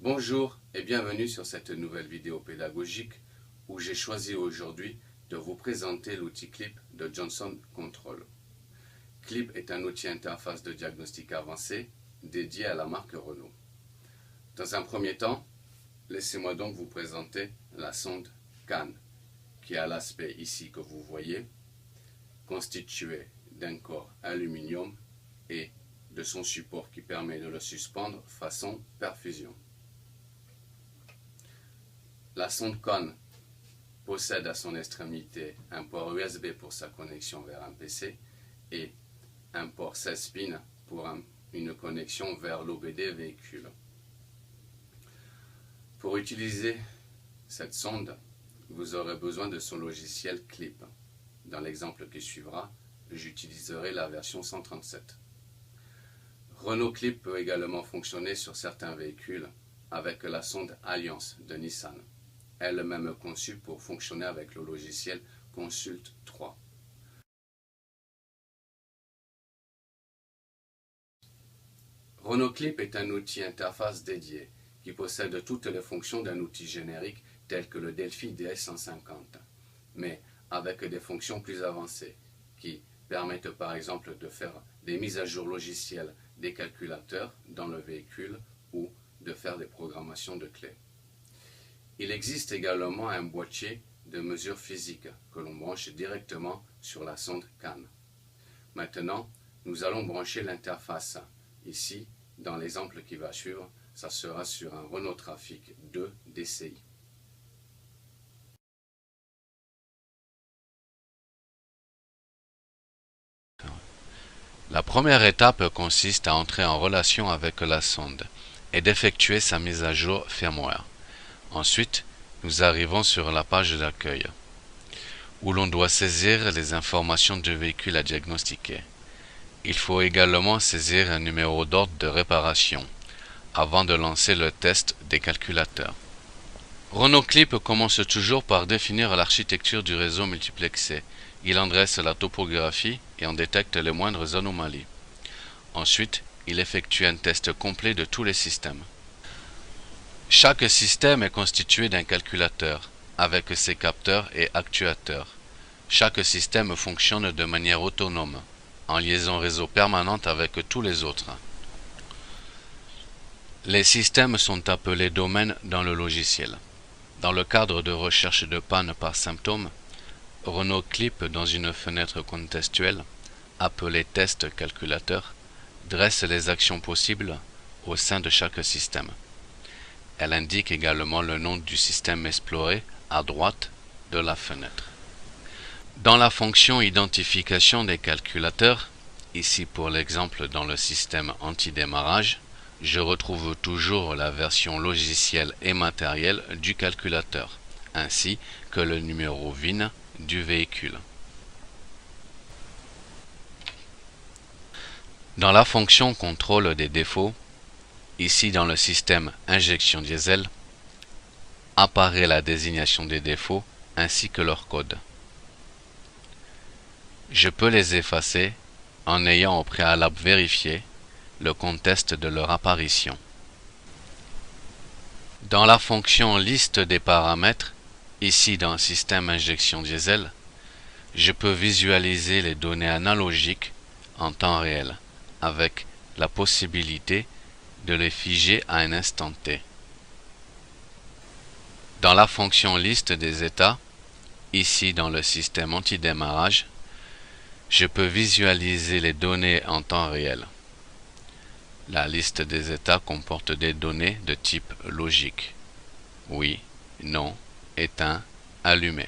Bonjour et bienvenue sur cette nouvelle vidéo pédagogique où j'ai choisi aujourd'hui de vous présenter l'outil Clip de Johnson Controls. Clip est un outil interface de diagnostic avancé dédié à la marque Renault. Dans un premier temps, laissez-moi donc vous présenter la sonde CAN qui a l'aspect ici que vous voyez, constitué d'un corps aluminium et de son support qui permet de le suspendre façon perfusion. La sonde CAN possède à son extrémité un port USB pour sa connexion vers un PC et un port 16 pins pour une connexion vers l'OBD véhicule. Pour utiliser cette sonde, vous aurez besoin de son logiciel Clip. Dans l'exemple qui suivra, j'utiliserai la version 137. Renault Clip peut également fonctionner sur certains véhicules avec la sonde Alliance de Nissan, elle-même conçue pour fonctionner avec le logiciel Consult 3. Renault Clip est un outil interface dédié qui possède toutes les fonctions d'un outil générique tel que le Delphi DS150, mais avec des fonctions plus avancées qui permettent par exemple de faire des mises à jour logicielles des calculateurs dans le véhicule ou de faire des programmations de clés. Il existe également un boîtier de mesure physique que l'on branche directement sur la sonde CAN. Maintenant, nous allons brancher l'interface. Ici, dans l'exemple qui va suivre, ça sera sur un Renault Trafic 2 DCi. La première étape consiste à entrer en relation avec la sonde et d'effectuer sa mise à jour firmware. Ensuite, nous arrivons sur la page d'accueil, où l'on doit saisir les informations du véhicule à diagnostiquer. Il faut également saisir un numéro d'ordre de réparation, avant de lancer le test des calculateurs. Renault Clip commence toujours par définir l'architecture du réseau multiplexé. Il en dresse la topographie et en détecte les moindres anomalies. Ensuite, il effectue un test complet de tous les systèmes. Chaque système est constitué d'un calculateur, avec ses capteurs et actuateurs. Chaque système fonctionne de manière autonome, en liaison réseau permanente avec tous les autres. Les systèmes sont appelés domaines dans le logiciel. Dans le cadre de recherche de panne par symptômes, Renault Clip, dans une fenêtre contextuelle, appelée test calculateur, dresse les actions possibles au sein de chaque système. Elle indique également le nom du système exploré à droite de la fenêtre. Dans la fonction identification des calculateurs, ici pour l'exemple dans le système anti-démarrage, je retrouve toujours la version logicielle et matérielle du calculateur, ainsi que le numéro VIN du véhicule. Dans la fonction contrôle des défauts, ici dans le système injection diesel, apparaît la désignation des défauts ainsi que leur code. Je peux les effacer en ayant au préalable vérifié le contexte de leur apparition. Dans la fonction liste des paramètres, ici dans le système injection diesel, je peux visualiser les données analogiques en temps réel, avec la possibilité de les figer à un instant T. Dans la fonction liste des états, ici dans le système anti-démarrage, je peux visualiser les données en temps réel. La liste des états comporte des données de type logique. Oui, non, éteint, allumé.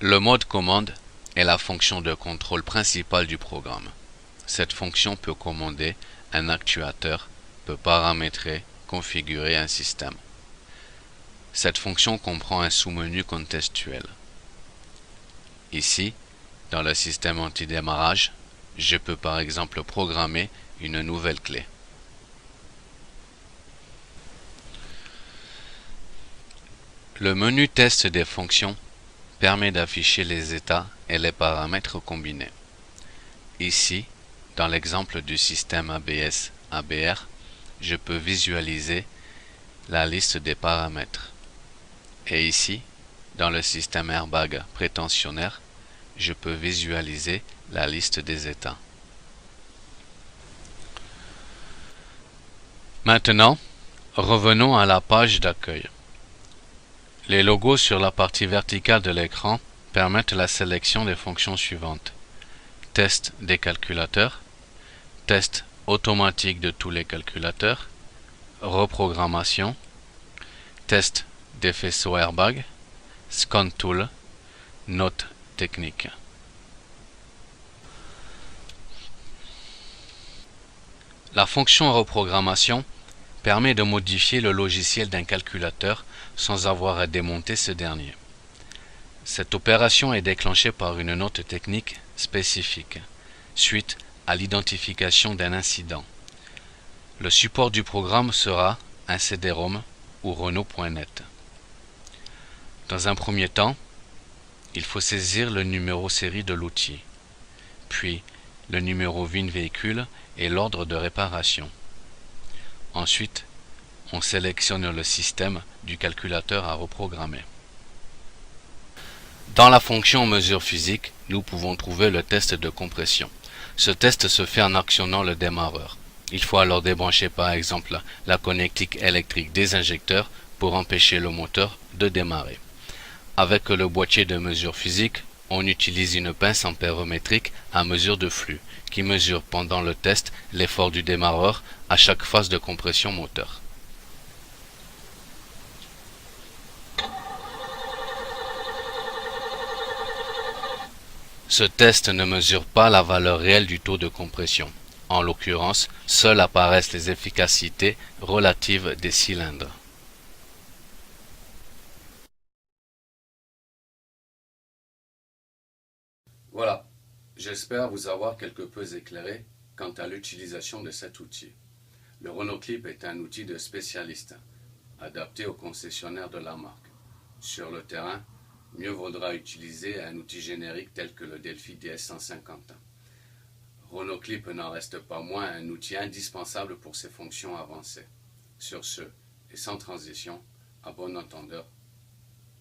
Le mode commande est la fonction de contrôle principale du programme. Cette fonction peut commander un actuateur, peut paramétrer, configurer un système. Cette fonction comprend un sous-menu contextuel. Ici, dans le système anti-démarrage, je peux par exemple programmer une nouvelle clé. Le menu test des fonctions permet d'afficher les états et les paramètres combinés. Ici, dans l'exemple du système ABS-ABR, je peux visualiser la liste des paramètres. Et ici, dans le système Airbag prétensionnaire, je peux visualiser la liste des états. Maintenant, revenons à la page d'accueil. Les logos sur la partie verticale de l'écran permettent la sélection des fonctions suivantes. Test des calculateurs, test automatique de tous les calculateurs, reprogrammation, test des faisceaux Airbag, Scan Tool, notes techniques. La fonction reprogrammation permet de modifier le logiciel d'un calculateur sans avoir à démonter ce dernier. Cette opération est déclenchée par une note technique spécifique, suite à l'identification d'un incident. Le support du programme sera un CD-ROM ou Renault.net. Dans un premier temps, il faut saisir le numéro série de l'outil, puis le numéro VIN véhicule et l'ordre de réparation. Ensuite, on sélectionne le système du calculateur à reprogrammer. Dans la fonction mesure physique, nous pouvons trouver le test de compression. Ce test se fait en actionnant le démarreur. Il faut alors débrancher par exemple la connectique électrique des injecteurs pour empêcher le moteur de démarrer. Avec le boîtier de mesure physique, on utilise une pince ampérométrique à mesure de flux, qui mesure pendant le test l'effort du démarreur à chaque phase de compression moteur. Ce test ne mesure pas la valeur réelle du taux de compression. En l'occurrence, seules apparaissent les efficacités relatives des cylindres. Voilà, j'espère vous avoir quelque peu éclairé quant à l'utilisation de cet outil. Le Renault Clip est un outil de spécialiste, adapté aux concessionnaires de la marque. Sur le terrain, mieux vaudra utiliser un outil générique tel que le Delphi DS150. Renault Clip n'en reste pas moins un outil indispensable pour ses fonctions avancées. Sur ce, et sans transition, à bon entendeur,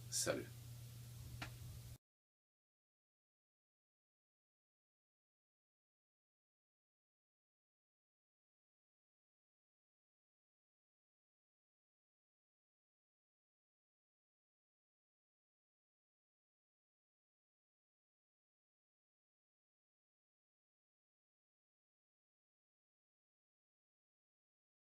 salut.